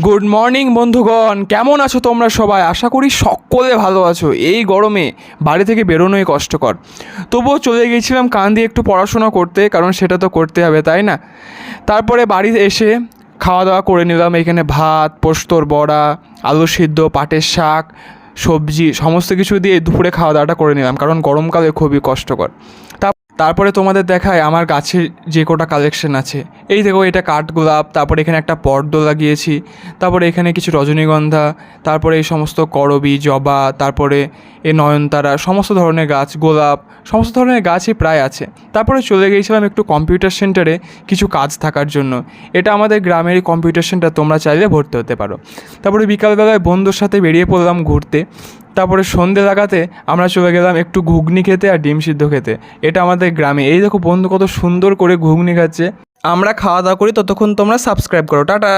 Good morning বন্ধুগণ, কেমন আছো তোমরা সবাই? আশা করি সকলে ভালো আছো। এই গরমে বাড়ি থেকে বেরোনোই কষ্টকর, তবুও চলে গিয়েছিলাম কান দিয়ে একটু পড়াশোনা করতে, কারণ সেটা তো করতে হবে, তাই না? তারপরে বাড়ি এসে খাওয়া দাওয়া করে নিলাম। এখানে ভাত, পোস্তর বড়া, আলু সিদ্ধ, পাটের শাক, সবজি সমস্ত কিছু দিয়ে দুপুরে খাওয়া দাওয়াটা করে নিলাম, কারণ গরমকালে খুবই কষ্টকর। তারপরে তোমাদের দেখায় আমার গাছের যে কটা কালেকশন আছে। এই দেখো, এটা কাঠগোলাপ, তারপরে এখানে একটা পদ্ম লাগিয়েছি, তারপরে এখানে কিছু রজনীগন্ধা, তারপরে এই সমস্ত করবী, জবা, তারপরে এই নয়নতারা, সমস্ত ধরনের গাছ, গোলাপ, সমস্ত ধরনের গাছই প্রায় আছে। তারপরে চলে গিয়েছিলাম একটু কম্পিউটার সেন্টারে কিছু কাজ থাকার জন্য। এটা আমাদের গ্রামেরই কম্পিউটার সেন্টার, তোমরা চাইলে ভর্তি হতে পারো। তারপরে বিকালবেলায় বন্ধুর সাথে বেরিয়ে পড়লাম ঘুরতে। তারপরে সন্ধে লাগাতে আমরা চলে গেলাম একটু ঘুগনি খেতে আর ডিম সিদ্ধ খেতে। এটা আমাদের গ্রামে। এই দেখো বন্ধু কত সুন্দর করে ঘুগনি খাচ্ছে। আমরা খাওয়া দাওয়া করি, ততক্ষণ তোমরা সাবস্ক্রাইব করো। টাটা।